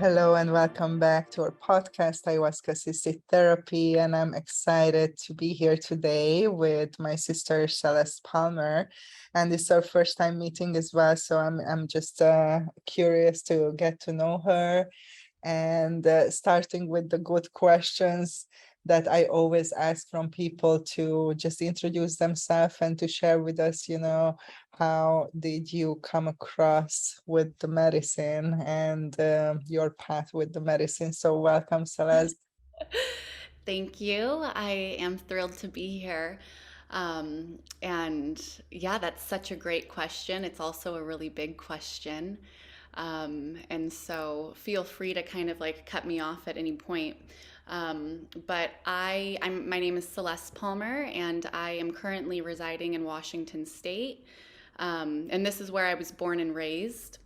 Hello and welcome back to our podcast, Ayahuasca Assisted Therapy. And I'm excited to be here today with my sister, Celeste Palmer. And it's our first time meeting as well. So I'm just curious to get to know her and starting with the good questions that I always ask from people to just introduce themselves and to share with us, how did you come across with the medicine and your path with the medicine. So welcome, Celeste. Thank you. I am thrilled to be here. And yeah, that's such a great question. It's also a really big question. And so feel free to kind of like cut me off at any point. But my name is Celeste Palmer, and I am currently residing in Washington State. And this is where I was born and raised.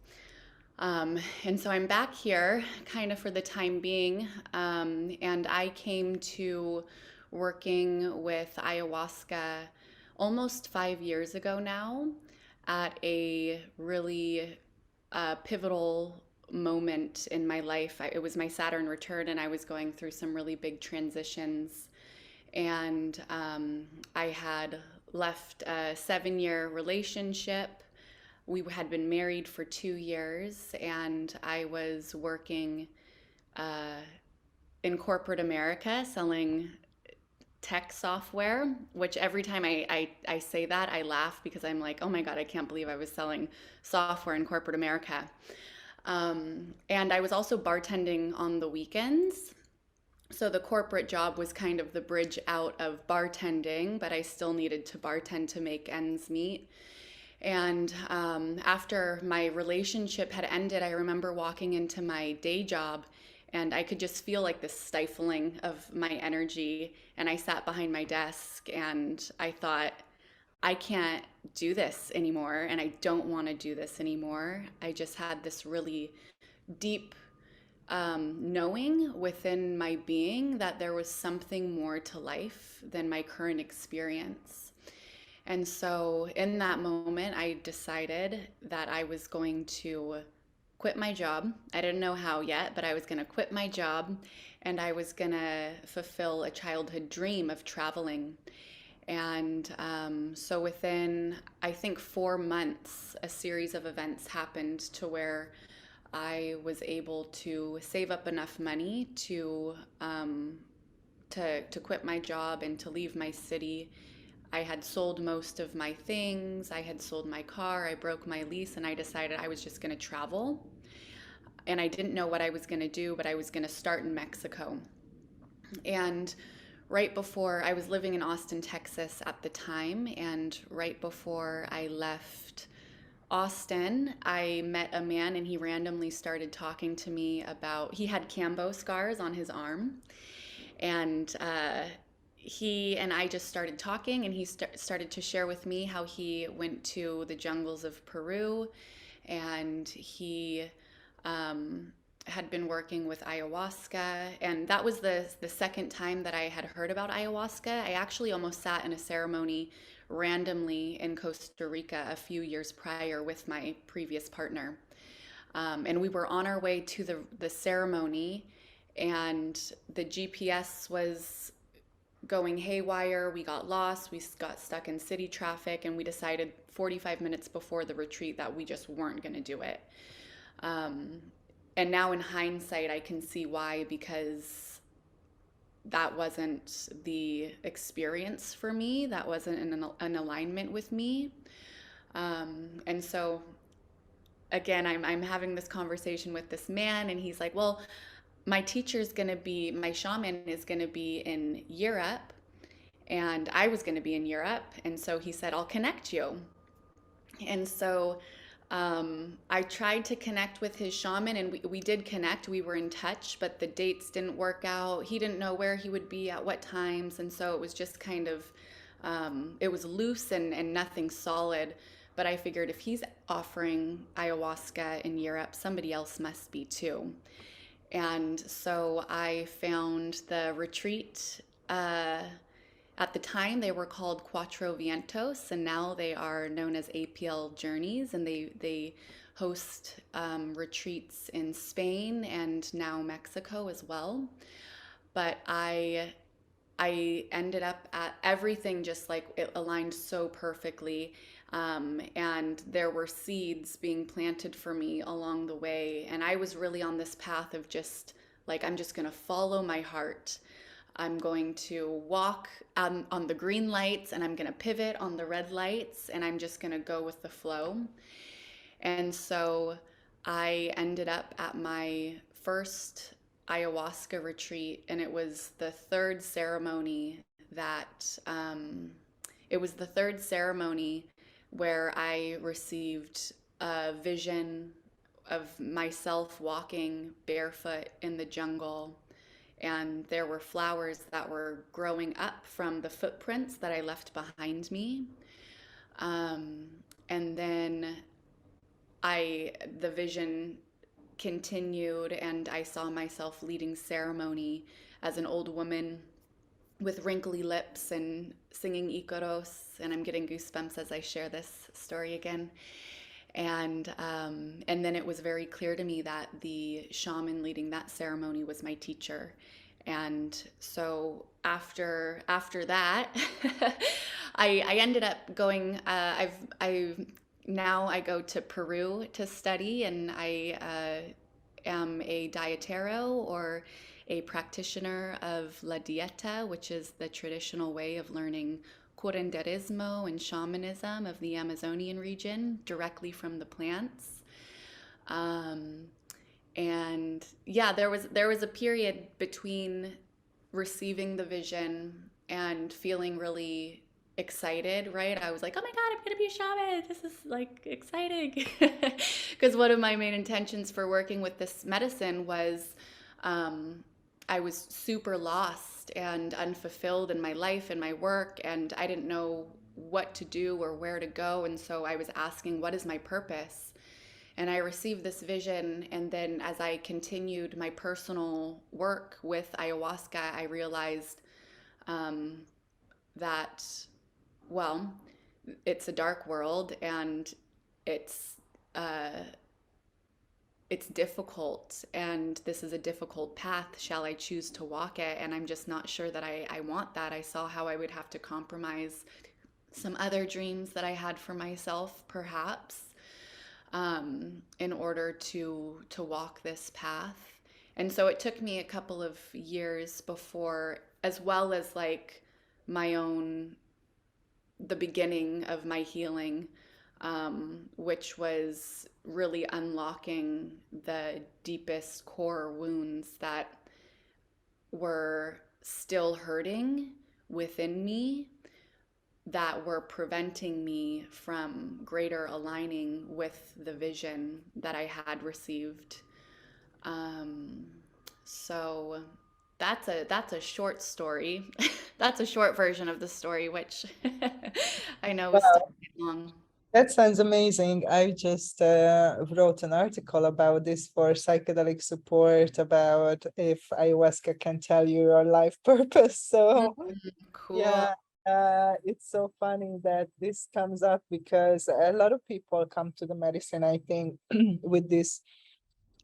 And so I'm back here kind of for the time being. And I came to working with ayahuasca almost 5 years ago now at a really pivotal moment in my life. It was my Saturn return, and I was going through some really big transitions. And I had left a 7 year relationship. We had been married for 2 years, and I was working uh, in corporate America selling tech software, which every time I say that, I laugh because I'm like, oh my God, I can't believe I was selling software in corporate America. And I was also bartending on the weekends. So the corporate job was kind of the bridge out of bartending, but I still needed to bartend to make ends meet. And after my relationship had ended, I remember walking into my day job, and I could just feel like this stifling of my energy. And I sat behind my desk and I thought, I can't do this anymore. And I don't want to do this anymore. I just had this really deep knowing within my being that there was something more to life than my current experience. And so in that moment, I decided that I was going to quit my job. I didn't know how yet, but I was going to quit my job, and I was going to fulfill a childhood dream of traveling. And so within, I think, 4 months, a series of events happened to where I was able to save up enough money to quit my job and to leave my city. I had sold most of my things. I had sold my car. I broke my lease, and I decided I was just going to travel. And I didn't know what I was going to do, but I was going to start in Mexico. And right before I was living in Austin, Texas at the time, and right before I left Austin, I met a man, and he randomly started talking to me about he had Cambo scars on his arm. And he and I just started talking, and he started to share with me how he went to the jungles of Peru, and he had been working with ayahuasca. And that was the second time that I had heard about ayahuasca. I actually almost sat in a ceremony randomly in Costa Rica a few years prior with my previous partner. And we were on our way to the ceremony, and the GPS was going haywire. We got lost. We got stuck in city traffic, and we decided 45 minutes before the retreat that we just weren't going to do it. Um, and now in hindsight, I can see why, because that wasn't the experience for me. That wasn't an alignment with me. And so again, I'm having this conversation with this man, and he's like, well, my shaman is going to be in Europe, and I was going to be in Europe. And so he said, I'll connect you. And so I tried to connect with his shaman, and we did connect. We were in touch, but the dates didn't work out. He didn't know where he would be at what times. And so it was just kind of, it was loose and nothing solid. But I figured if he's offering ayahuasca in Europe, somebody else must be too. And so I found the retreat. At the time, they were called Cuatro Vientos, and now they are known as APL Journeys. And they host retreats in Spain and now Mexico as well. But I ended up at everything just like it aligned so perfectly. And there were seeds being planted for me along the way. And I was really on this path of just like, I'm just going to follow my heart. I'm going to walk on the green lights and I'm going to pivot on the red lights and I'm just going to go with the flow. And so I ended up at my first ayahuasca retreat, and it was the third ceremony that it was the third ceremony where I received a vision of myself walking barefoot in the jungle. And there were flowers that were growing up from the footprints that I left behind me. Um, and then the vision continued, and I saw myself leading ceremony as an old woman with wrinkly lips and singing Icaros. And I'm getting goosebumps as I share this story again. And then it was very clear to me that the shaman leading that ceremony was my teacher. And so after that, I ended up going. I now I go to Peru to study, and I am a dietero or a practitioner of La Dieta, which is the traditional way of learning curanderismo and shamanism of the Amazonian region directly from the plants. Um, and yeah, there was a period between receiving the vision and feeling really excited, right? I was like, oh my God, I'm gonna be a shaman. This is like exciting. Because one of my main intentions for working with this medicine was um, I was super lost and unfulfilled in my life and my work, and I didn't know what to do or where to go. And so I was asking, what is my purpose? And I received this vision. And then as I continued my personal work with ayahuasca, I realized um, that, well, it's a dark world and it's uh, it's difficult, and this is a difficult path. Shall I choose to walk it? And I'm just not sure that I want that. I saw how I would have to compromise some other dreams that I had for myself, perhaps, in order to walk this path. And so it took me a couple of years before, as well as like my own the beginning of my healing, which was really unlocking the deepest core wounds that were still hurting within me, that were preventing me from greater aligning with the vision that I had received. Um, so that's a short story. That's a short version of the story, which I know is still Wow, quite long. that sounds amazing. I just wrote an article about this for psychedelic support about if ayahuasca can tell you your life purpose. So Cool. yeah, it's so funny that this comes up because a lot of people come to the medicine, I think, with this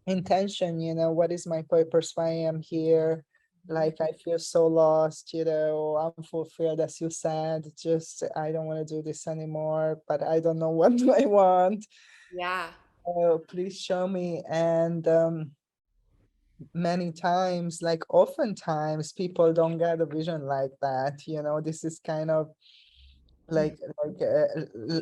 intention, what is my purpose? Why I am here? Like, I feel so lost, unfulfilled, as you said. Just, I don't want to do this anymore, but I don't know what do I want. Yeah. Please show me. And many times, like oftentimes, people don't get a vision like that. This is kind of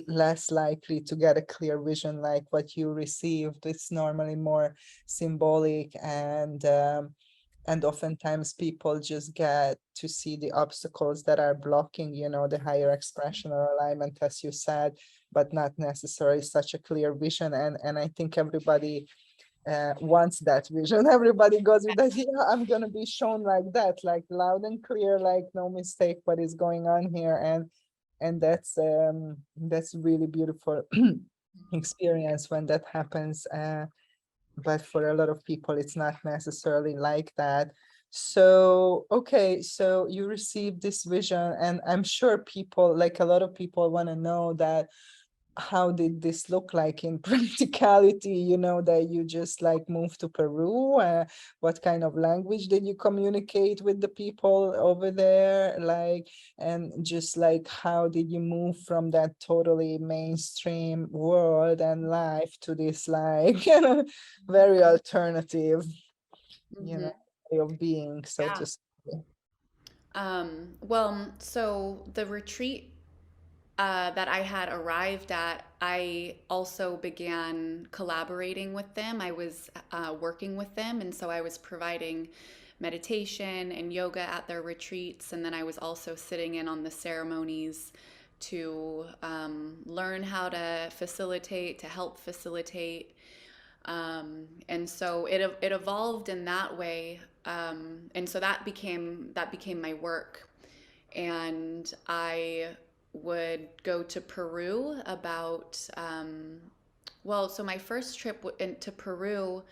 less likely to get a clear vision like what you received. It's normally more symbolic, and oftentimes people just get to see the obstacles that are blocking, the higher expression or alignment, as you said, but not necessarily such a clear vision. And I think everybody wants that vision. Everybody goes with that, yeah, I'm gonna be shown like that, like loud and clear, like no mistake what is going on here. And that's really beautiful experience when that happens. But for a lot of people, it's not necessarily like that. So, okay, so you received this vision, and I'm sure people, like a lot of people, want to know that how did this look like in practicality, that you just like moved to Peru? What kind of language did you communicate with the people over there? Like, and just like, how did you move from that totally mainstream world and life to this like very alternative, you know, Hmm. way of being, so Yeah. to say? Well, so the retreat that I had arrived at, I also began collaborating with them. I was working with them, and so I was providing meditation and yoga at their retreats, and then I was also sitting in on the ceremonies to learn how to facilitate, to help facilitate. And so it evolved in that way, and so that became my work, and I would go to Peru about, well, so my first trip into Peru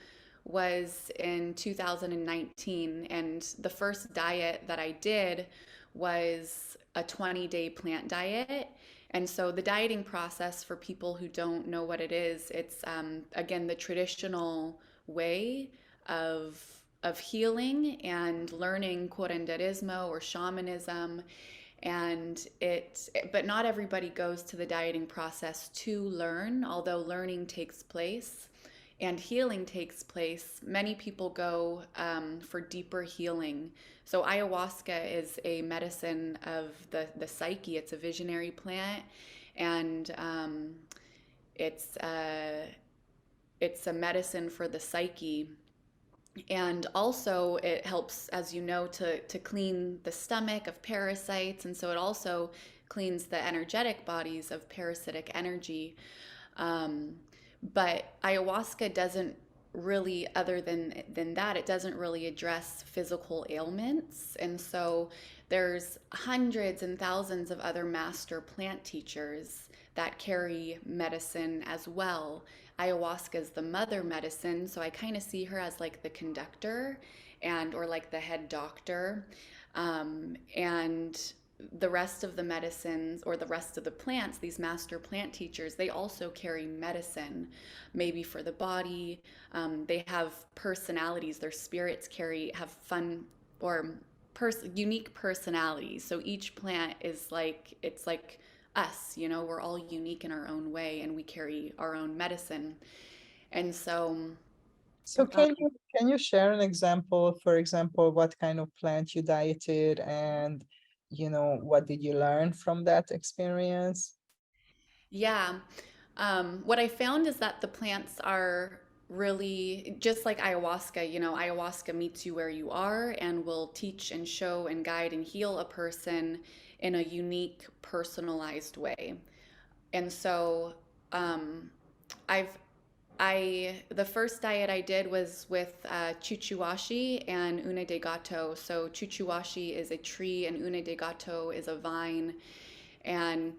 was in 2019, and the first diet that I did was a 20-day plant diet. And so the dieting process, for people who don't know what it is, it's again the traditional way of healing and learning curanderismo or shamanism. And but not everybody goes to the dieting process to learn, although learning takes place and healing takes place. Many people go for deeper healing. So ayahuasca is a medicine of the psyche. It's a visionary plant, and it's it's a medicine for the psyche. And also it helps, as you know, to clean the stomach of parasites, and so it also cleans the energetic bodies of parasitic energy. um, but ayahuasca doesn't really, other than that, it doesn't really address physical ailments. And so there's hundreds and thousands of other master plant teachers that carry medicine as well. Ayahuasca is the mother medicine, so I kind of see her as like the conductor and or like the head doctor. And the rest of the medicines or the rest of the plants, these master plant teachers, they also carry medicine, maybe for the body. They have personalities. Their spirits have fun or unique personalities. So each plant is like, it's like us, we're all unique in our own way, and we carry our own medicine. And so, So um, can you share an example, for example, what kind of plant you dieted, and what did you learn from that experience? yeah. What I found is that the plants are really just like ayahuasca. Ayahuasca meets you where you are and will teach and show and guide and heal a person in a unique, personalized way. And so, um, I've the first diet I did was with chuchuashi and une de gato. So chuchuashi is a tree and une de gato is a vine, and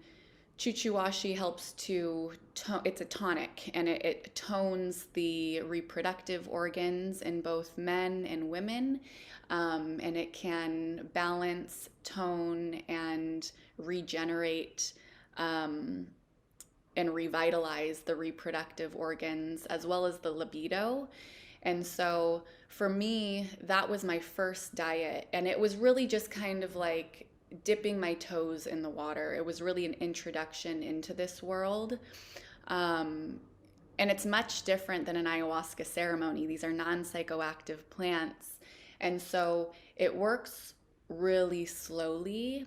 chuchuashi helps it's a tonic, and it tones the reproductive organs in both men and women. And it can balance, tone, and regenerate, um, and revitalize the reproductive organs as well as the libido. And so for me, that was my first diet. And it was really just kind of like dipping my toes in the water. It was really an introduction into this world. Um, and it's much different than an ayahuasca ceremony. These are non psychoactive plants. And so it works really slowly,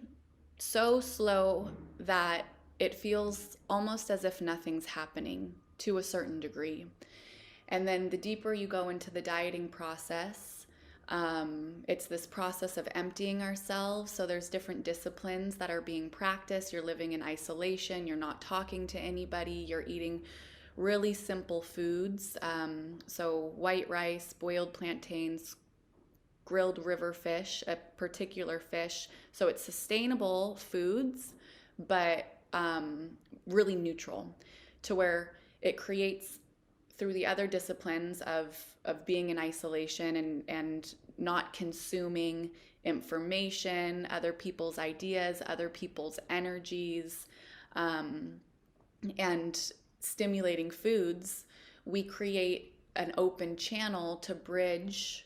so slow that it feels almost as if nothing's happening to a certain degree. And then the deeper you go into the dieting process, it's this process of emptying ourselves. So there's different disciplines that are being practiced. You're living in isolation, you're not talking to anybody, you're eating really simple foods. So white rice, boiled plantains, grilled river fish, a particular fish. So it's sustainable foods, but really neutral, to where it creates, through the other disciplines of being in isolation and not consuming information, other people's ideas, other people's energies. Um, and stimulating foods, we create an open channel to bridge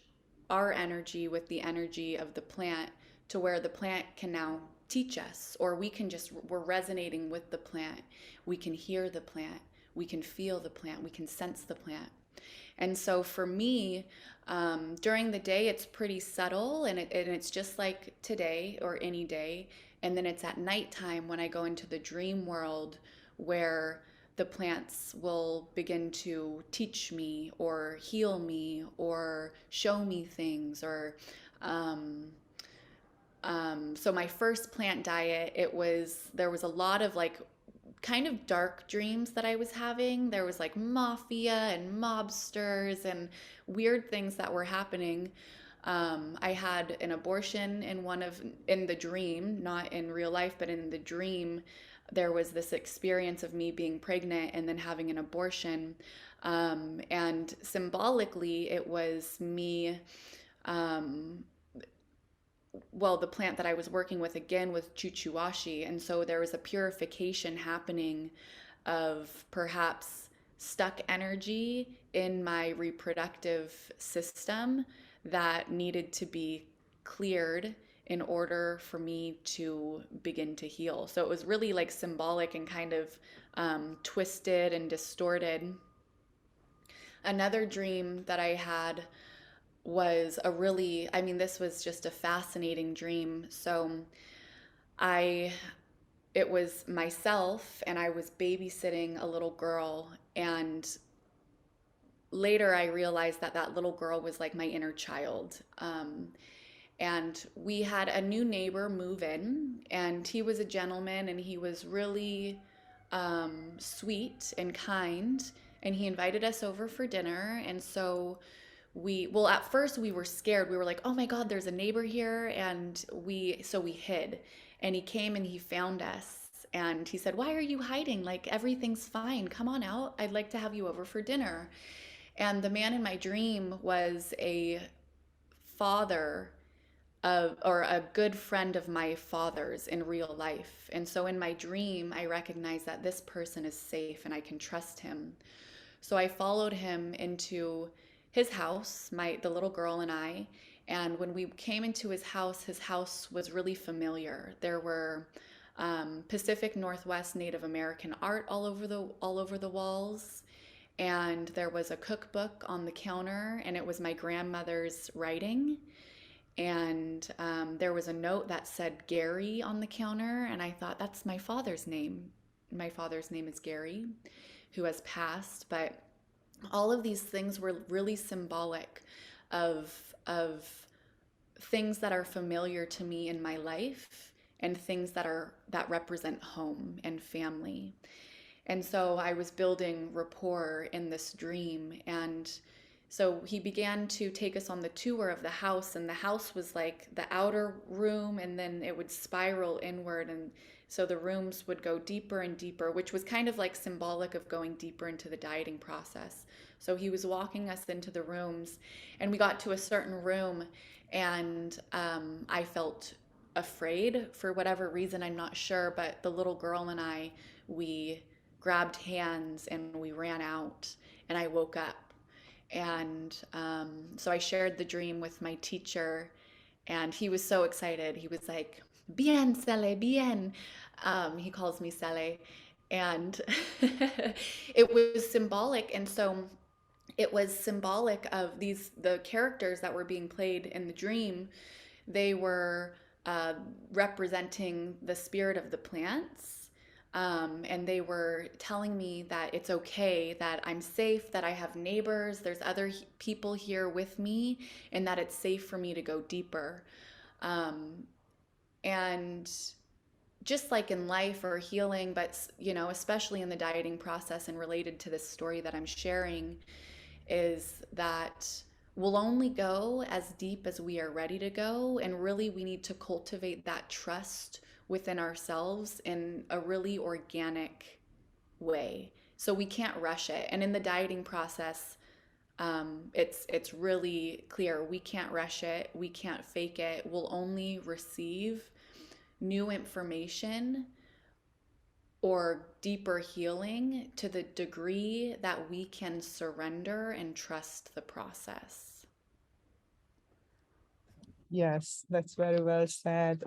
our energy with the energy of the plant to where the plant can now teach us, or we can just, we're resonating with the plant. We can hear the plant, we can feel the plant, we can sense the plant. And so for me, during the day, it's pretty subtle, and it's just like today or any day. And then it's at nighttime when I go into the dream world where the plants will begin to teach me or heal me or show me things or um, so my first plant diet, there was a lot of like kind of dark dreams that I was having. There was like mafia and mobsters and weird things that were happening. I had an abortion in the dream, not in real life, but in the dream, there was this experience of me being pregnant and then having an abortion. And symbolically, it was me. Um, well, the plant that I was working with again was chuchuashi. And so there was a purification happening of perhaps stuck energy in my reproductive system that needed to be cleared in order for me to begin to heal. So it was really like symbolic and kind of twisted and distorted. Another dream that I had was a really, I mean, this was just a fascinating dream. So I, it was myself and I was babysitting a little girl. And later I realized that that little girl was like my inner child. And we had a new neighbor move in, and he was a gentleman and he was really sweet and kind. And he invited us over for dinner. And so well, at first we were scared. We were like, oh my God, there's a neighbor here. And so we hid. And he came and he found us. And he said, why are you hiding? Like, everything's fine. Come on out. I'd like to have you over for dinner. And the man in my dream was a father or a good friend of my father's in real life. And so in my dream, I recognize that this person is safe and I can trust him. So I followed him into his house, the little girl and I. And when we came into his house was really familiar. There were Pacific Northwest Native American art all over the walls, and there was a cookbook on the counter, and it was my grandmother's writing. And there was a note that said Gary on the counter, and I thought, that's my father's name. My father's name is Gary, who has passed. But all of these things were really symbolic of things that are familiar to me in my life and things that represent home and family. And so I was building rapport in this dream. And so he began to take us on the tour of the house, and the house was like the outer room, and then it would spiral inward. And so the rooms would go deeper and deeper, which was kind of like symbolic of going deeper into the dieting process. So he was walking us into the rooms, and we got to a certain room, and I felt afraid for whatever reason, I'm not sure, but the little girl and I, we grabbed hands and we ran out, and I woke up. And so I shared the dream with my teacher, and he was so excited. He was like, bien, Cele, bien. He calls me Cele. And it was symbolic. And so it was symbolic of the characters that were being played in the dream. They were representing the spirit of the plants. And they were telling me that it's okay, that I'm safe, that I have neighbors, there's other people here with me, and that it's safe for me to go deeper. Um, and just like in life or healing, but especially in the dieting process and related to this story that I'm sharing, is that we'll only go as deep as we are ready to go. And really, we need to cultivate that trust within ourselves in a really organic way. So we can't rush it. And in the dieting process, it's really clear we can't rush it. We can't fake it. We'll only receive new information or deeper healing to the degree that we can surrender and trust the process. Yes, that's very well said.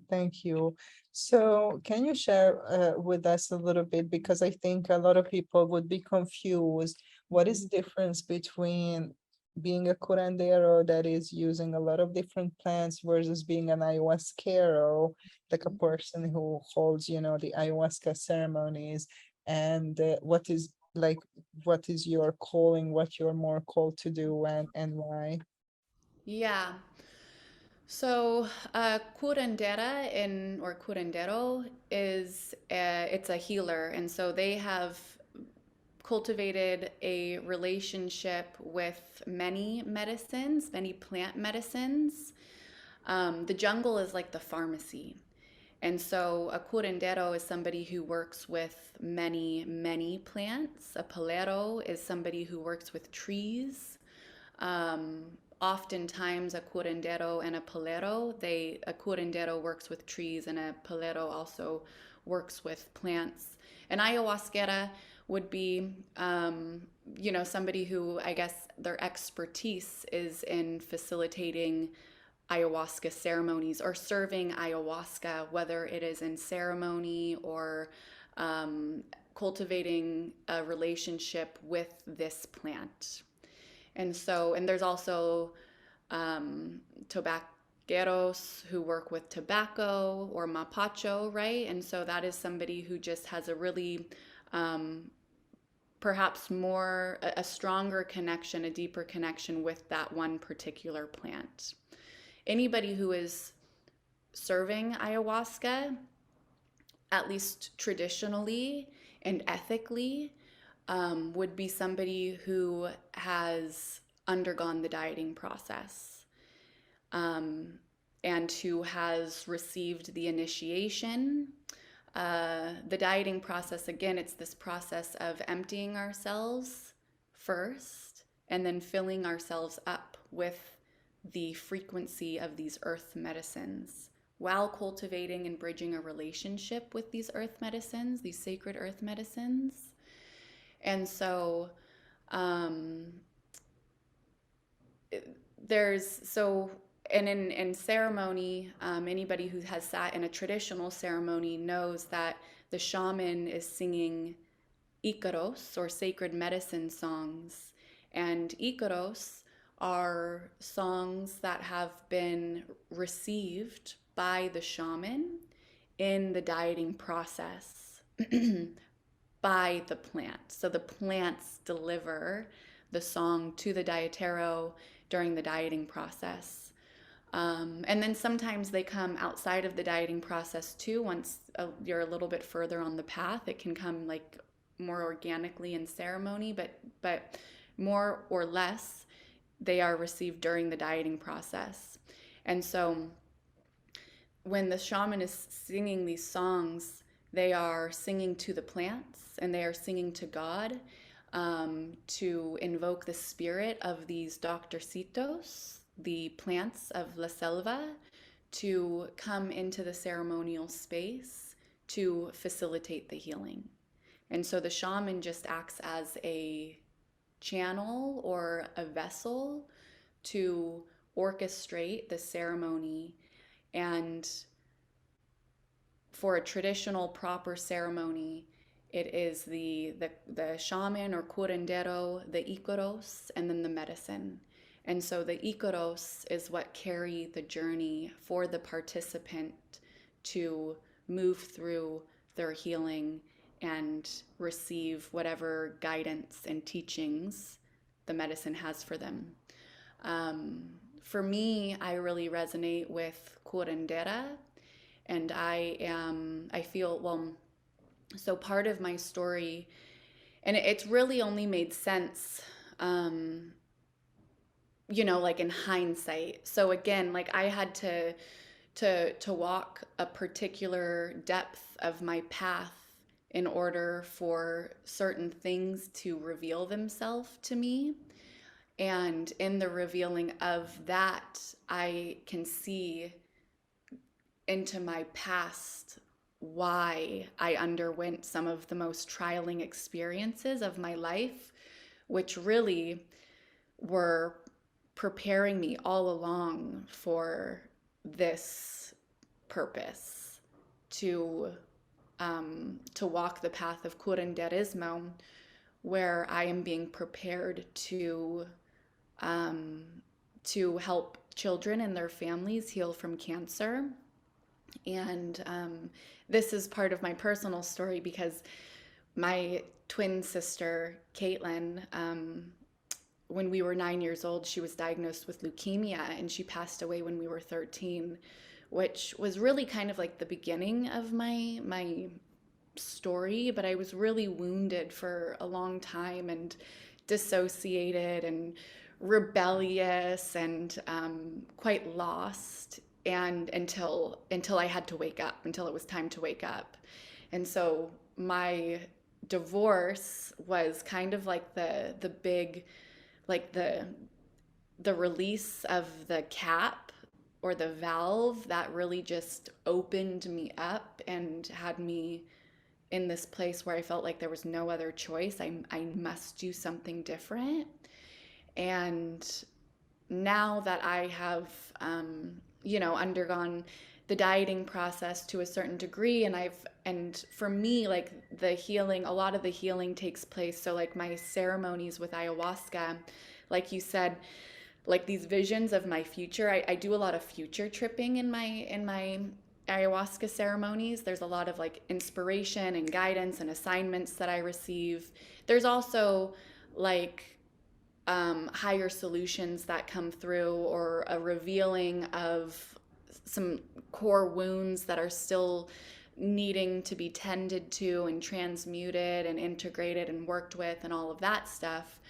Thank you. So, can you share with us a little bit? Because I think a lot of people would be confused. What is the difference between being a curandero that is using a lot of different plants versus being an ayahuasquero, like a person who holds, the ayahuasca ceremonies? And what is like, what is your calling, what you're more called to do, and why? Yeah. So, curandera in or curandero it's a healer, and so they have cultivated a relationship with many medicines, many plant medicines. The jungle is like the pharmacy. And so a curandero is somebody who works with many, many plants. A palero is somebody who works with trees. Um, Oftentimes, a curandero and a palero, a curandero works with trees, and a palero also works with plants. An ayahuasquera would be, somebody who I guess their expertise is in facilitating ayahuasca ceremonies or serving ayahuasca, whether it is in ceremony or um, cultivating a relationship with this plant. And there's also tobaceros who work with tobacco or mapacho, right? And so that is somebody who just has a really um, perhaps more a stronger connection, a deeper connection with that one particular plant. Anybody who is serving ayahuasca, at least traditionally and ethically, would be somebody who has undergone the dieting process, um, and who has received the initiation. The dieting process, again, it's this process of emptying ourselves first and then filling ourselves up with the frequency of these earth medicines while cultivating and bridging a relationship with these earth medicines, these sacred earth medicines. And so um, there's so and in ceremony, anybody who has sat in a traditional ceremony knows that the shaman is singing Icaros or sacred medicine songs. And Icaros are songs that have been received by the shaman in the dieting process by the plant. So the plants deliver the song to the dietero during the dieting process. And then sometimes they come outside of the dieting process too. Once you're a little bit further on the path, it can come like more organically in ceremony, but more or less they are received during the dieting process. And so when the shaman is singing these songs, they are singing to the plants and they are singing to God, to invoke the spirit of these doctorcitos, the plants of La Selva, to come into the ceremonial space to facilitate the healing. And so the shaman just acts as a channel or a vessel to orchestrate the ceremony. And for a traditional proper ceremony, it is the shaman or curandero, the icaros, and then the medicine. And so the icaros is what carry the journey for the participant to move through their healing and receive whatever guidance and teachings the medicine has for them. For me, I really resonate with curandera, and I feel, well, so part of my story, and it's really only made sense, like in hindsight. So again, like I had to walk a particular depth of my path in order for certain things to reveal themselves to me. And in the revealing of that, I can see into my past why I underwent some of the most trialing experiences of my life, which really were preparing me all along for this purpose to to walk the path of curanderismo, where I am being prepared um, to help children and their families heal from cancer. And this is part of my personal story because my twin sister, Caitlin, when we were 9 years old, she was diagnosed with leukemia and she passed away when we were 13, which was really kind of like the beginning of my story. But I was really wounded for a long time and dissociated and rebellious and quite lost, and until I had to wake up, until it was time to wake up. And so my divorce was kind of like the big, like the release of the cap or the valve that really just opened me up and had me in this place where I felt like there was no other choice. I must do something different. And now that I have, undergone the dieting process to a certain degree, and for me, like the healing, a lot of the healing takes place. So, like my ceremonies with ayahuasca, like you said, like these visions of my future. I do a lot of future tripping in my ayahuasca ceremonies. There's a lot of like inspiration and guidance and assignments that I receive. There's also like higher solutions that come through, or a revealing of some core wounds that are still needing to be tended to and transmuted and integrated and worked with and all of that stuff.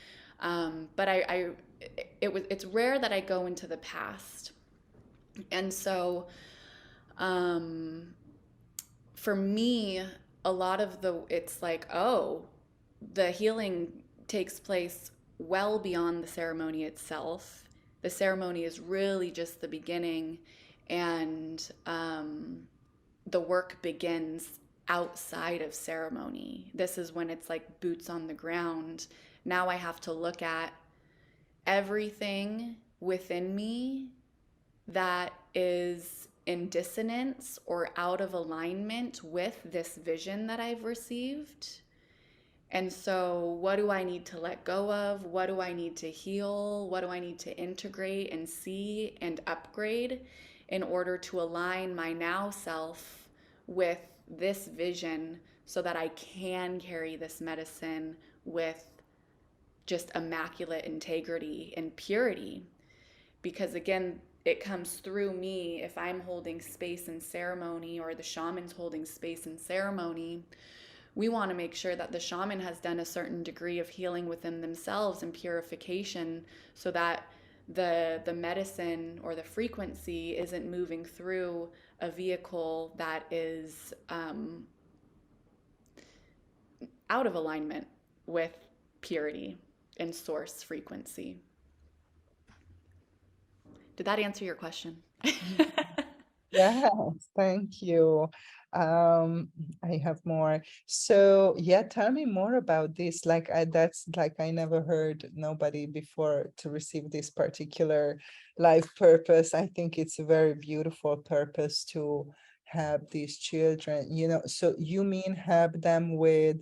But it's rare that I go into the past. And so um, for me, a lot of it's like, oh, the healing takes place well beyond the ceremony itself. The ceremony is really just the beginning, and the work begins outside of ceremony. This is when it's like boots on the ground. Now I have to look at everything within me that is in dissonance or out of alignment with this vision that I've received. And so, what do I need to let go of? What do I need to heal? What do I need to integrate and see and upgrade in order to align my now self with this vision so that I can carry this medicine with just immaculate integrity and purity? Because again, it comes through me if I'm holding space in ceremony, or the shaman's holding space in ceremony. We want to make sure that the shaman has done a certain degree of healing within themselves and purification, so that the medicine or the frequency isn't moving through a vehicle that is out of alignment with purity and source frequency. Did that answer your question? Yes, thank you. I have more. So yeah, tell me more about this. Like that's like I never heard nobody before to receive this particular life purpose. I think it's a very beautiful purpose to have these children, so you mean help them with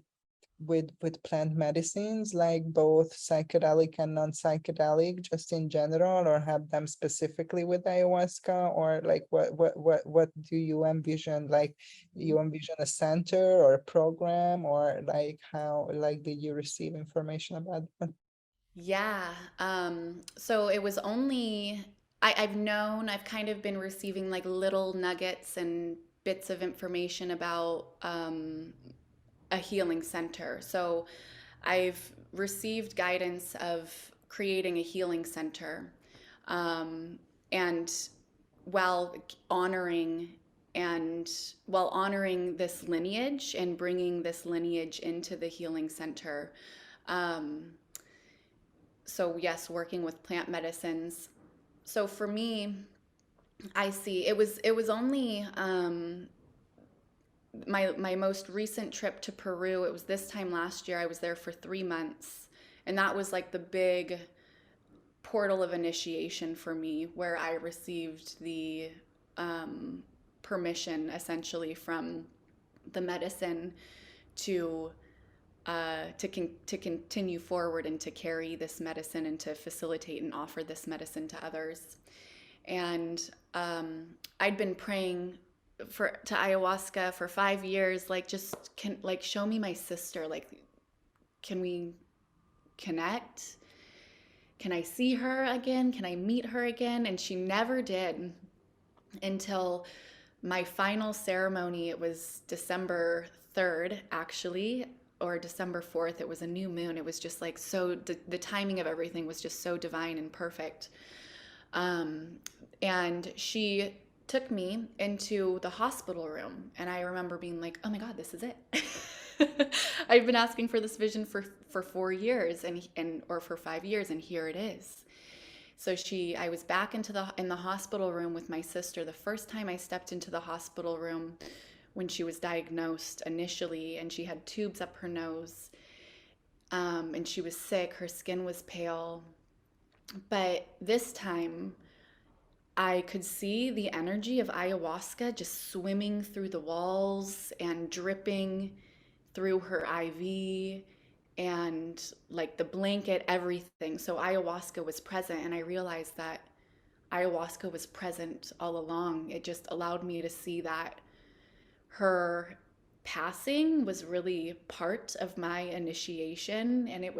plant medicines, like both psychedelic and non-psychedelic, just in general, or have them specifically with ayahuasca, or like what do you envision? Like you envision a center or a program, or like how, like, did you receive information about that? Yeah. So it was only, I've kind of been receiving like little nuggets and bits of information about a healing center. So I've received guidance of creating a healing center, um, and while honoring and while honoring this lineage and bringing this lineage into the healing center. Um, so yes, working with plant medicines. So for me, I see it was only my most recent trip to Peru, it was this time last year. I was there for 3 months, and that was like the big portal of initiation for me, where I received the um, permission essentially from the medicine to to continue forward and to carry this medicine and to facilitate and offer this medicine to others. And I'd been praying for to ayahuasca for 5 years, like just can like show me my sister, like can we connect? Can I see her again? Can I meet her again? And she never did until my final ceremony. It was December 3rd, actually, or December 4th. It was a new moon. It was just like so, the timing of everything was just so divine and perfect. Um, and she took me into the hospital room, and I remember being like, oh my God, this is it. I've been asking for this vision for 4 years and or for 5 years, and here it is. So I was back in the hospital room with my sister. The first time I stepped into the hospital room when she was diagnosed initially, and she had tubes up her nose, and she was sick. Her skin was pale. But this time, I could see the energy of ayahuasca just swimming through the walls and dripping through her IV and like the blanket, everything. So ayahuasca was present, and I realized that ayahuasca was present all along. It just allowed me to see that her passing was really part of my initiation, and it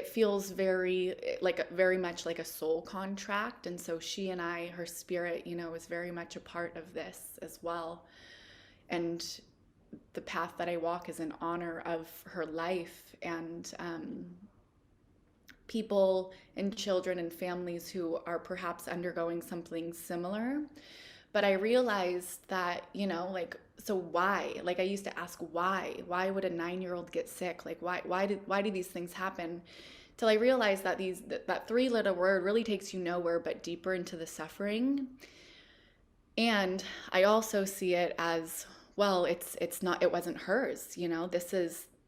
feels very much like a soul contract. And so she and I, her spirit, is very much a part of this as well. And the path that I walk is in honor of her life, and people and children and families who are perhaps undergoing something similar. But I realized that, like, so why? Like, I used to ask why? Why would a 9-year-old get sick? Like, why do these things happen? Till I realized that that three-letter word really takes you nowhere but deeper into the suffering. And I also see it as, well, it's not, it wasn't hers.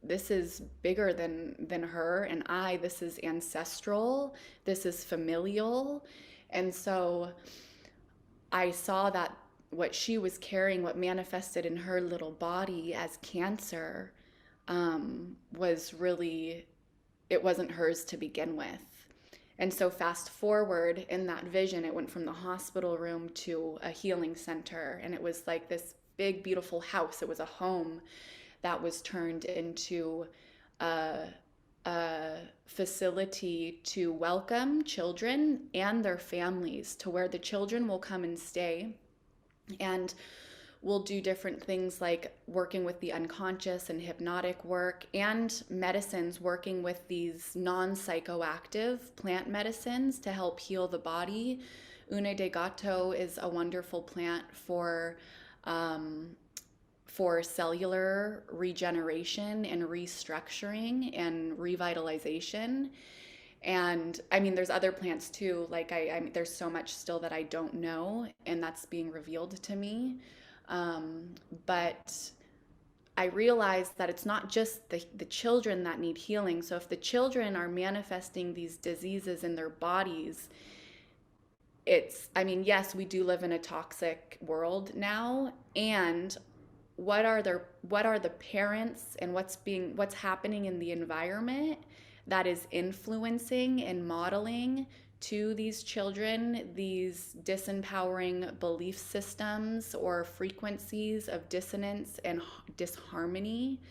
This is bigger than her and I. This is ancestral. This is familial. And so I saw that what she was carrying, what manifested in her little body as cancer, was really, it wasn't hers to begin with. And so fast forward in that vision, it went from the hospital room to a healing center. And it was like this big, beautiful house. It was a home that was turned into a, a facility to welcome children and their families, to where the children will come and stay, and we'll do different things like working with the unconscious and hypnotic work, and medicines, working with these non-psychoactive plant medicines to help heal the body. Une de gato is a wonderful plant for cellular regeneration and restructuring and revitalization. And I mean, there's other plants too. Like there's so much still that I don't know, and that's being revealed to me. But I realized that it's not just the children that need healing. So if the children are manifesting these diseases in their bodies, I mean, yes, we do live in a toxic world now, and what are the parents and what's happening in the environment that is influencing and modeling to these children these disempowering belief systems or frequencies of dissonance and disharmony,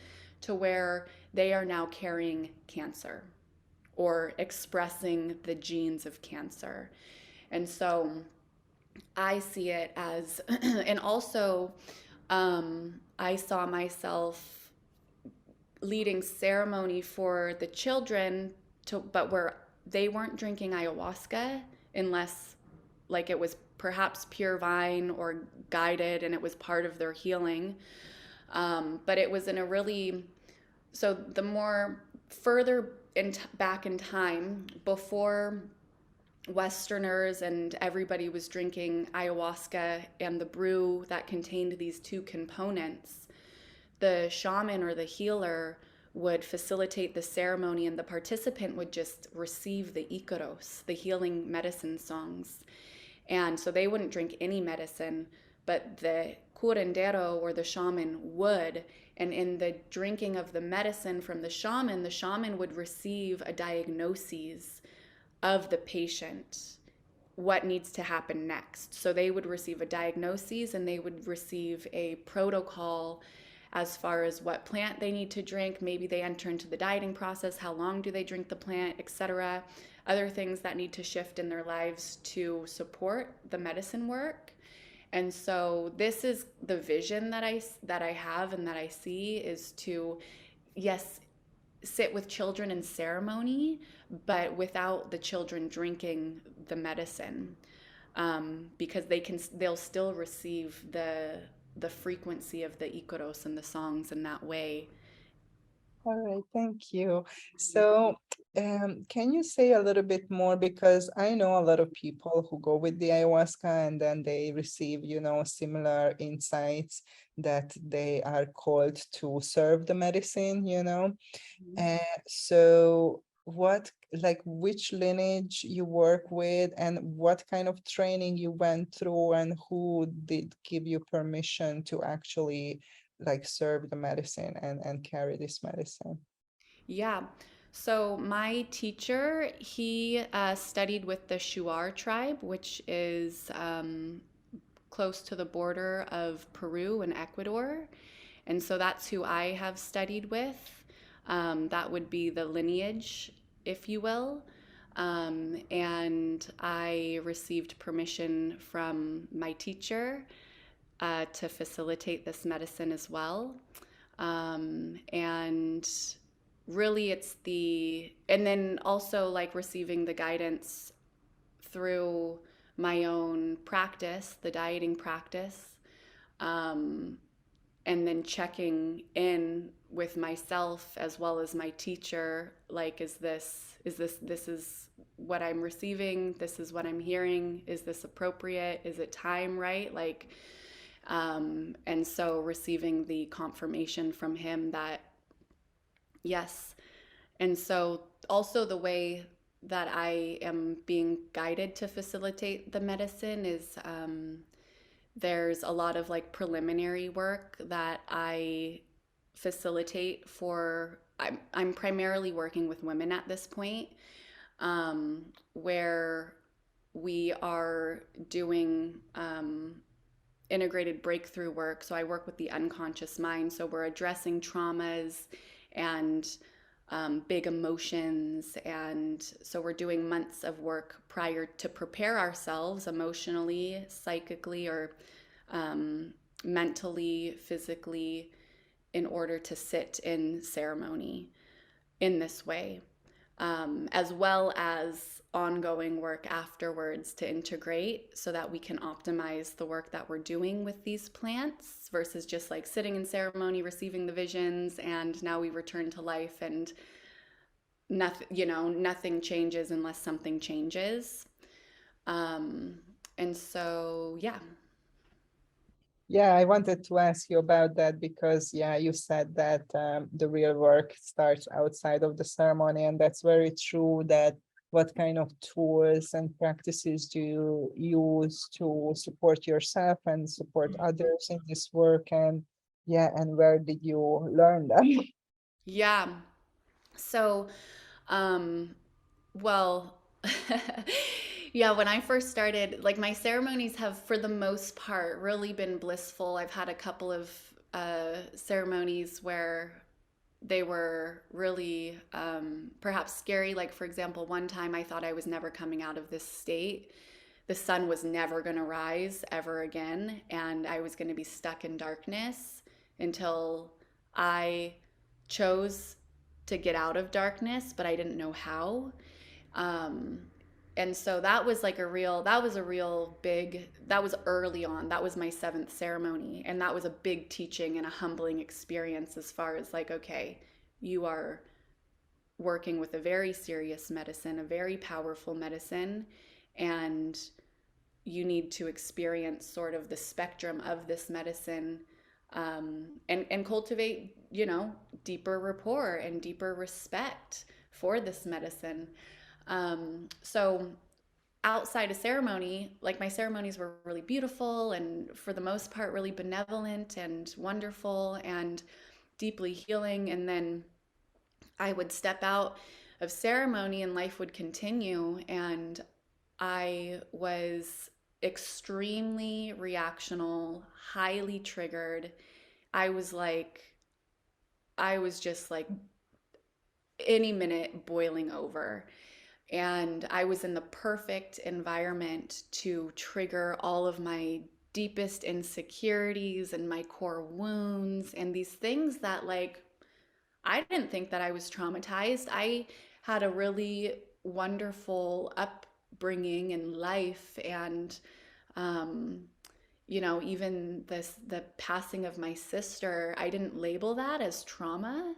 to where they are now carrying cancer or expressing the genes of cancer. And so I see it as and also I saw myself leading ceremony for the children but where they weren't drinking ayahuasca unless like it was perhaps purifying or guided and it was part of their healing. But it was in a really, so the more further back in time, before Westerners and everybody was drinking ayahuasca and the brew that contained these two components, the shaman or the healer would facilitate the ceremony and the participant would just receive the icaros, the healing medicine songs. And so they wouldn't drink any medicine, but the curandero or the shaman would. And in the drinking of the medicine from the shaman would receive a diagnosis of the patient, what needs to happen next. So they would receive a diagnosis and they would receive a protocol as far as what plant they need to drink. Maybe they enter into the dieting process, how long do they drink the plant, etc. Other things that need to shift in their lives to support the medicine work. And so this is the vision that I have and that I see is to, yes, sit with children in ceremony, but without the children drinking the medicine, because they'll still receive the frequency of the icaros and the songs in that way. All right, thank you. So, can you say a little bit more? Because I know a lot of people who go with the ayahuasca and then they receive, similar insights that they are called to serve the medicine, so which lineage you work with and what kind of training you went through and who did give you permission to actually serve the medicine and carry this medicine? Yeah. So my teacher, he studied with the Shuar tribe, which is close to the border of Peru and Ecuador. And so that's who I have studied with. That would be the lineage, if you will. And I received permission from my teacher to facilitate this medicine as well. And really, and then also like receiving the guidance through my own practice, the dieting practice, um, and then checking in with myself as well as my teacher, like, this is what I'm receiving, this is what I'm hearing, is this appropriate, is it time, right? Like, and so receiving the confirmation from him that yes. And so also the way that I am being guided to facilitate the medicine is, there's a lot of like preliminary work that I facilitate for. I'm primarily working with women at this point, where we are doing integrated breakthrough work. So I work with the unconscious mind. So we're addressing traumas and big emotions. And so we're doing months of work prior to prepare ourselves emotionally, psychically, or mentally, physically, in order to sit in ceremony in this way, as well as ongoing work afterwards to integrate so that we can optimize the work that we're doing with these plants versus just like sitting in ceremony, receiving the visions, and now we return to life and nothing changes unless something changes. Um, and so, yeah. Yeah, I wanted to ask you about that because, yeah, you said that the real work starts outside of the ceremony, and that's very true. That what kind of tools and practices do you use to support yourself and support others in this work? And yeah, and where did you learn them? Yeah. So, um, well, yeah, when I first started, like my ceremonies have, for the most part, really been blissful. I've had a couple of ceremonies where they were really perhaps scary. Like, for example, one time I thought I was never coming out of this state. The sun was never going to rise ever again, and I was going to be stuck in darkness until I chose to get out of darkness, but I didn't know how. Um, and so that was a real big, that was early on. That was my seventh ceremony. And that was a big teaching and a humbling experience as far as like, okay, you are working with a very serious medicine, a very powerful medicine, and you need to experience sort of the spectrum of this medicine, and cultivate, deeper rapport and deeper respect for this medicine. So outside of ceremony, like my ceremonies were really beautiful and for the most part really benevolent and wonderful and deeply healing. And then I would step out of ceremony and life would continue. And I was extremely reactional, highly triggered. I was like, I was just like any minute boiling over. And I was in the perfect environment to trigger all of my deepest insecurities and my core wounds and these things that, like, I didn't think that I was traumatized. I had a really wonderful upbringing in life, and um, even the passing of my sister, I didn't label that as trauma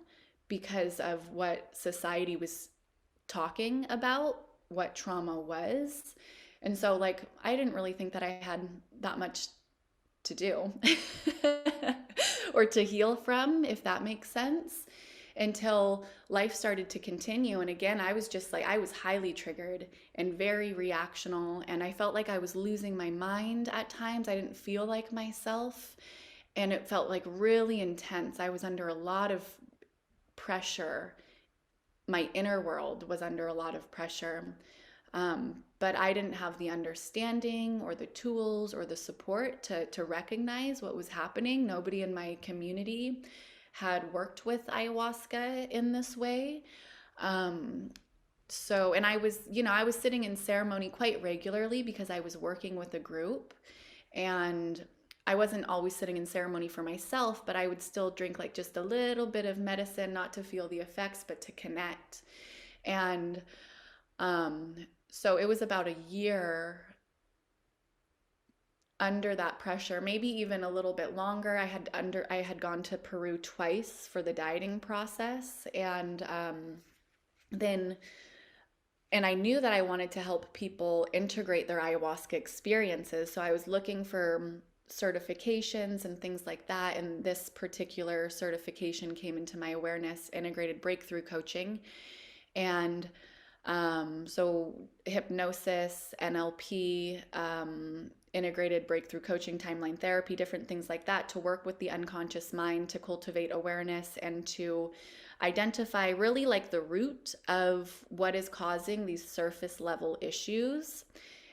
because of what society was talking about what trauma was. And so, like, I didn't really think that I had that much to do or to heal from, if that makes sense, until life started to continue. And again, I was just like, I was highly triggered and very reactional. And I felt like I was losing my mind at times. I didn't feel like myself. And it felt like really intense. I was under a lot of pressure. My inner world was under a lot of pressure. But I didn't have the understanding or the tools or the support to recognize what was happening. Nobody in my community had worked with ayahuasca in this way. And I was sitting in ceremony quite regularly because I was working with a group, and I wasn't always sitting in ceremony for myself, but I would still drink like just a little bit of medicine, not to feel the effects, but to connect. And um, so it was about a year under that pressure, maybe even a little bit longer. I had gone to Peru twice for the dieting process, and then and I knew that I wanted to help people integrate their ayahuasca experiences. So I was looking for certifications and things like that. And this particular certification came into my awareness, integrated breakthrough coaching. And so hypnosis, NLP, integrated breakthrough coaching, timeline therapy, different things like that, to work with the unconscious mind, to cultivate awareness and to identify really like the root of what is causing these surface level issues.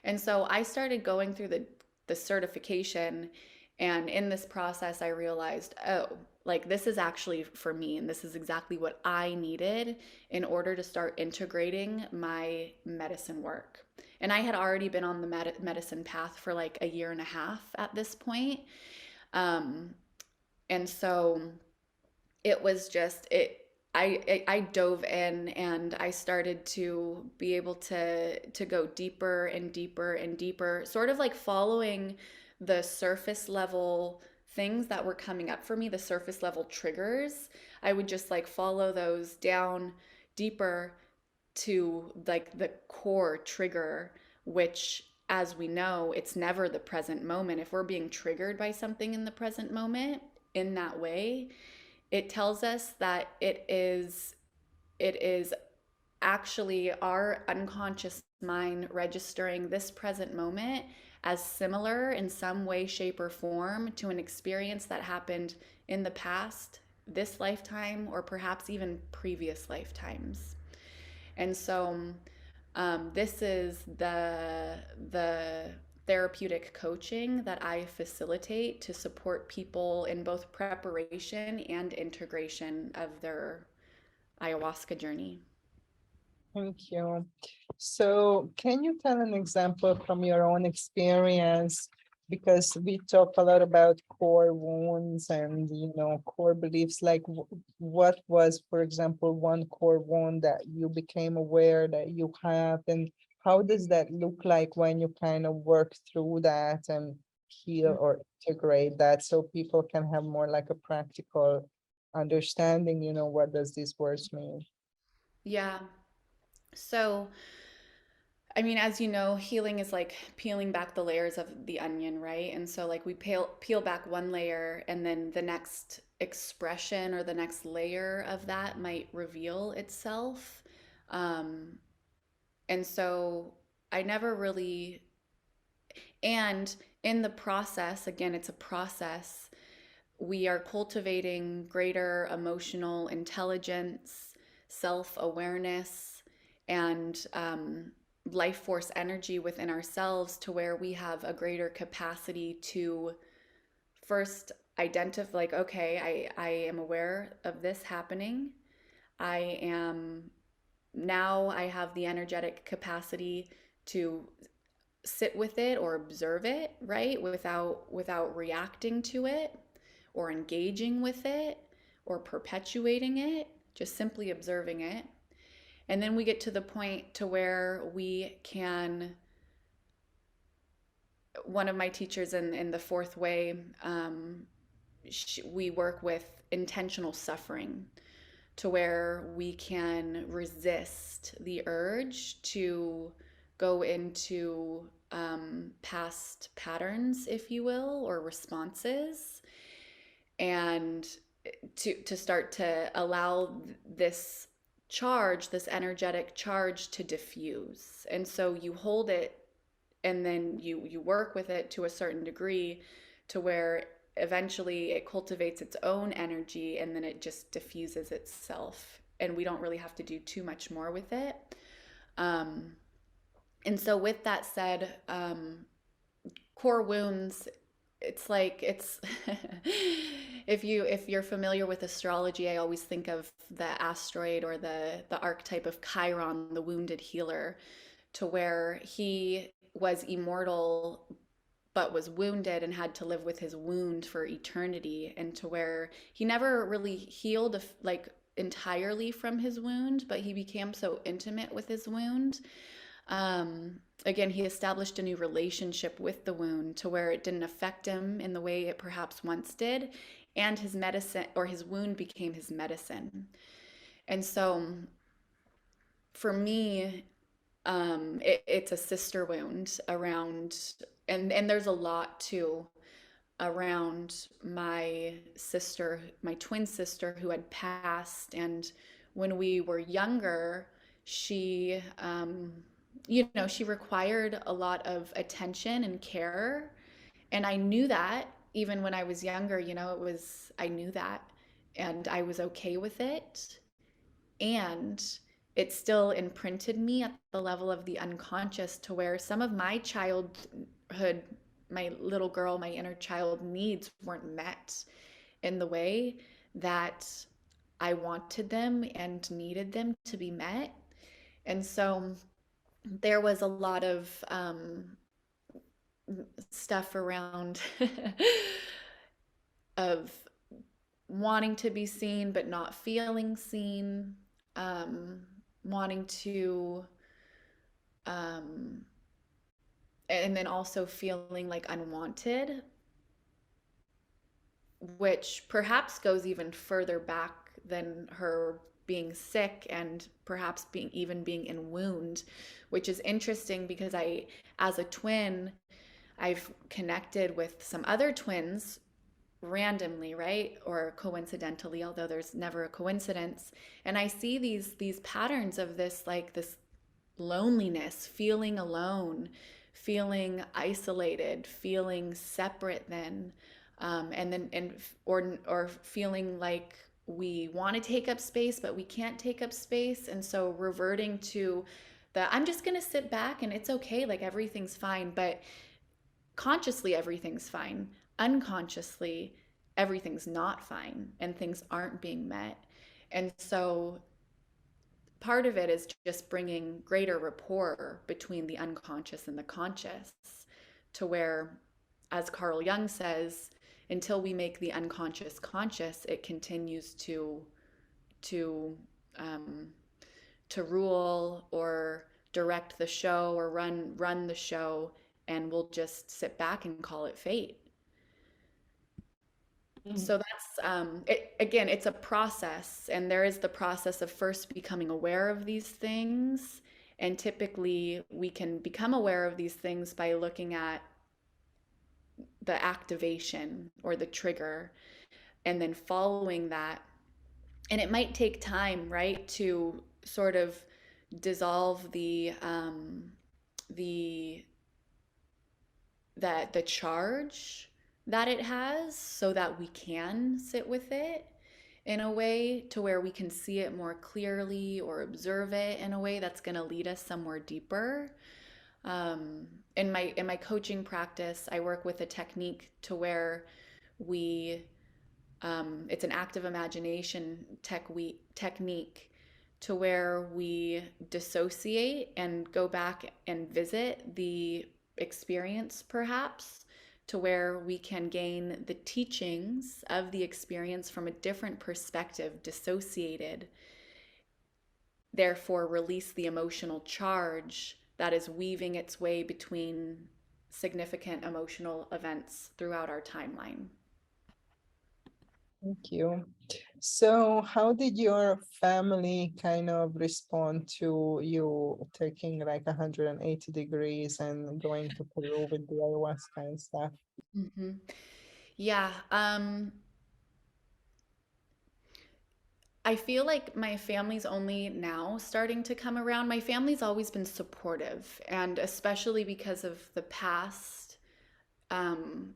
And so I started going through the certification, and in this process I realized, oh, like this is actually for me, and this is exactly what I needed in order to start integrating my medicine work. And I had already been on the medicine path for like a year and a half at this point. And so it was just it I dove in, and I started to be able to go deeper and deeper and deeper, sort of like following the surface level things that were coming up for me, the surface level triggers. I would just like follow those down deeper to like the core trigger, which, as we know, it's never the present moment. If we're being triggered by something in the present moment in that way, it tells us that it is actually our unconscious mind registering this present moment as similar in some way, shape, or form to an experience that happened in the past, this lifetime, or perhaps even previous lifetimes. And so this is the therapeutic coaching that I facilitate to support people in both preparation and integration of their ayahuasca journey. Thank you. So can you tell an example from your own experience? Because we talk a lot about core wounds and, core beliefs, like what was, for example, one core wound that you became aware that you have, and how does that look like when you kind of work through that and heal or integrate that, so people can have more like a practical understanding, what does these words mean? Yeah. So, I mean, as you know, healing is like peeling back the layers of the onion, right? And so, like, we peel back one layer, and then the next expression or the next layer of that might reveal itself. Um, and so, I never really, and in the process, again, it's a process, we are cultivating greater emotional intelligence, self awareness, and life force energy within ourselves to where we have a greater capacity to first identify, like, okay, I am aware of this happening. I am now, I have the energetic capacity to sit with it or observe it, right? Without reacting to it or engaging with it or perpetuating it, just simply observing it. And then we get to the point to where we can, one of my teachers in the fourth way, we work with intentional suffering to where we can resist the urge to go into past patterns, if you will, or responses, and to start to allow this charge, this energetic charge, to diffuse. And so you hold it, and then you work with it to a certain degree to where eventually it cultivates its own energy, and then it just diffuses itself, and we don't really have to do too much more with it. um, and so with that said, core wounds, it's like it's if you're familiar with astrology, I always think of the asteroid or the archetype of Chiron, the wounded healer, to where he was immortal but was wounded and had to live with his wound for eternity, and to where he never really healed like entirely from his wound, but he became so intimate with his wound. Again, he established a new relationship with the wound to where it didn't affect him in the way it perhaps once did, and his medicine, or his wound, became his medicine. And so for me, it's a sister wound around, and there's a lot too around my sister, my twin sister, who had passed. And when we were younger, she, she required a lot of attention and care. And I knew that even when I was younger, I knew that, and I was okay with it. And it still imprinted me at the level of the unconscious, to where some of my childhood, my little girl, my inner child needs weren't met in the way that I wanted them and needed them to be met. And so there was a lot of stuff around of wanting to be seen but not feeling seen, um, wanting to, um, and then also feeling like unwanted, which perhaps goes even further back than her being sick, and perhaps being in wound, which is interesting because as a twin, I've connected with some other twins randomly, right? Or coincidentally, although there's never a coincidence. And I see these patterns of this loneliness, feeling alone, feeling isolated, feeling separate then, and then or feeling like we want to take up space but we can't take up space, and so reverting to the I'm just going to sit back and it's okay, like everything's fine. But consciously everything's fine, unconsciously everything's not fine, and things aren't being met. And so part of it is just bringing greater rapport between the unconscious and the conscious, to where, as Carl Jung says, until we make the unconscious conscious, it continues to um, to rule or direct the show or run the show, and we'll just sit back and call it fate. Mhm. So that's it, again, it's a process, and there is the process of first becoming aware of these things. And typically, we can become aware of these things by looking at the activation or the trigger and then following that. And it might take time, right, to sort of dissolve the the charge that it has so that we can sit with it in a way to where we can see it more clearly or observe it in a way that's going to lead us somewhere deeper. In my coaching practice, I work with a technique to where we it's an active imagination technique to where we dissociate and go back and visit the experience, perhaps, to where we can gain the teachings of the experience from a different perspective, dissociated, therefore, release the emotional charge that is weaving its way between significant emotional events throughout our timeline. Thank you. So, how did your family kind of respond to you taking like 180 degrees and going to Peru with the ayahuasca and stuff? Mm-hmm. Yeah, I feel like my family's only now starting to come around. My family's always been supportive, and especially because of the past, um,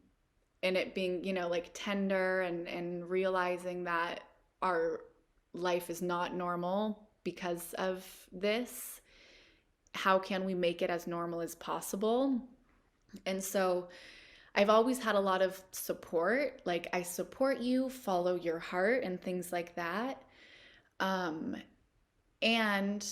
and it being, like tender and realizing that our life is not normal because of this. How can we make it as normal as possible? And so I've always had a lot of support, like I support you, follow your heart, and things like that. Um, and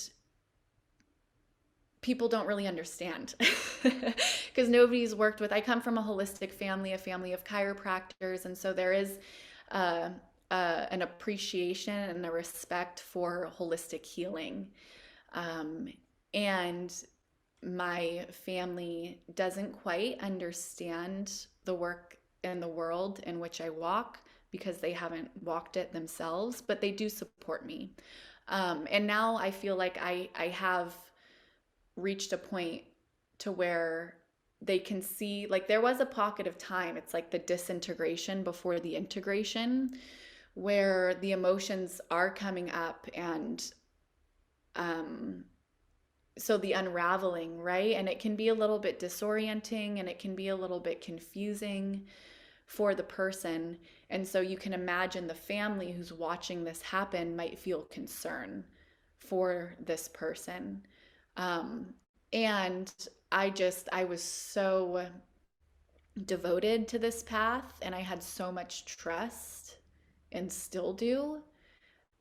people don't really understand because nobody's worked with. I come from a holistic family, a family of chiropractors, and so there is uh, an appreciation and a respect for holistic healing. Um, and my family doesn't quite understand the work and the world in which I walk because they haven't walked it themselves, but they do support me. And now I feel like I have reached a point to where they can see, like, there was a pocket of time, it's like the disintegration before the integration, where the emotions are coming up, and um so the unraveling, right? And it can be a little bit disorienting and it can be a little bit confusing for the person. And so you can imagine the family who's watching this happen might feel concern for this person. Um, and I was so devoted to this path and I had so much trust and still do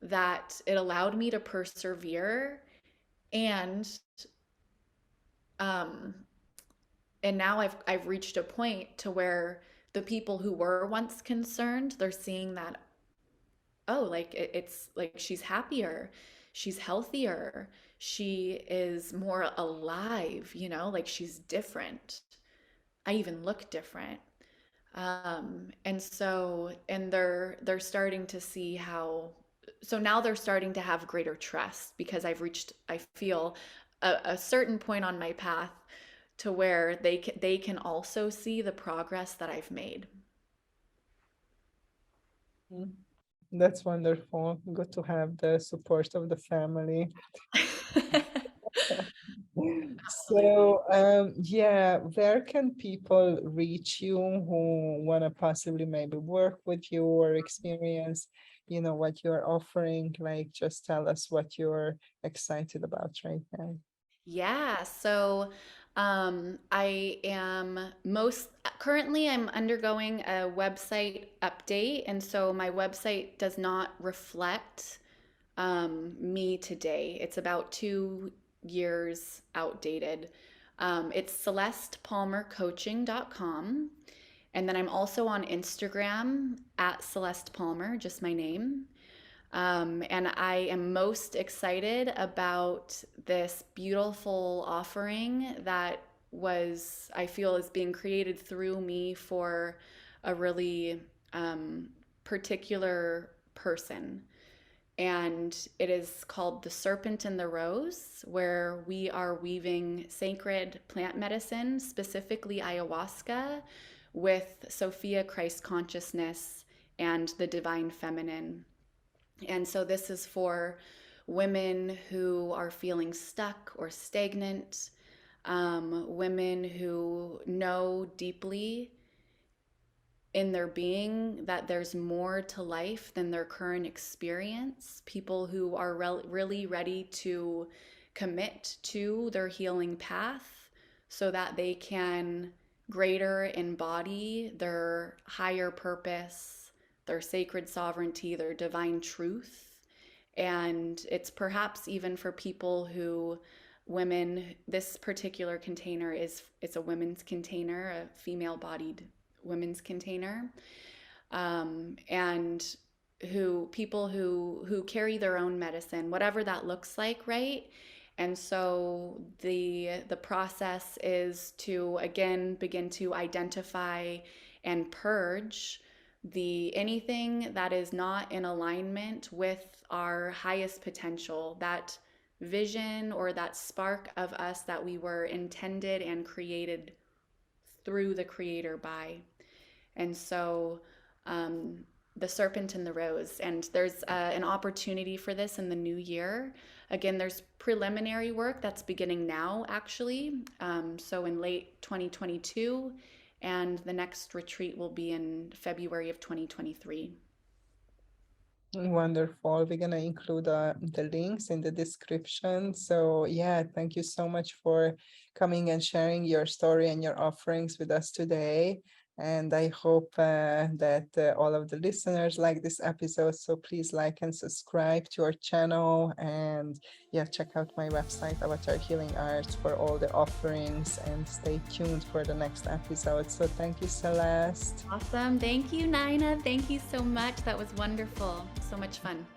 that it allowed me to persevere. And um, and now I've reached a point to where the people who were once concerned, they're seeing that, oh, like it's like she's happier, she's healthier, she is more alive, like she's different. I even look different. And they're starting to see how, so now they're starting to have greater trust because I've reached, I feel, a certain point on my path to where they can also see the progress that I've made. Mm. That's wonderful. Good to have the support of the family. Absolutely. So, yeah, where can people reach you who want to possibly maybe work with you or experience, what you're offering? Like, just tell us what you're excited about right now. Yeah, so I am most currently I'm undergoing a website update, and so my website does not reflect me today. It's about 2 years outdated. It's celestepalmercoaching.com. And then I'm also on Instagram at Celeste Palmer, just my name. And I am most excited about this beautiful offering that I feel, is being created through me for a really particular person. And it is called The Serpent and the Rose, where we are weaving sacred plant medicine, specifically ayahuasca, with Sophia Christ consciousness and the divine feminine. And so this is for women who are feeling stuck or stagnant, women who know deeply in their being that there's more to life than their current experience, people who are really ready to commit to their healing path so that they can greater embody their higher purpose, their sacred sovereignty, their divine truth. And it's perhaps even for people who women, this particular container is it's a women's container, a female bodied women's container, and who people who carry their own medicine, whatever that looks like, right? And so the process is to again begin to identify and purge the anything that is not in alignment with our highest potential, that vision or that spark of us that we were intended and created through the creator by. And so the serpent and the rose. And there's an opportunity for this in the new year. Again, there's preliminary work that's beginning now, actually. So in late 2022, and the next retreat will be in February of 2023. Wonderful. We're going to include the links in the description. So yeah, thank you so much for coming and sharing your story and your offerings with us today. And I hope that all of the listeners like this episode. So please like and subscribe to our channel. And yeah, check out my website, Avatar Healing Arts, for all the offerings, and stay tuned for the next episode. So thank you, Celeste. Awesome. Thank you, Nina. Thank you so much. That was wonderful. So much fun.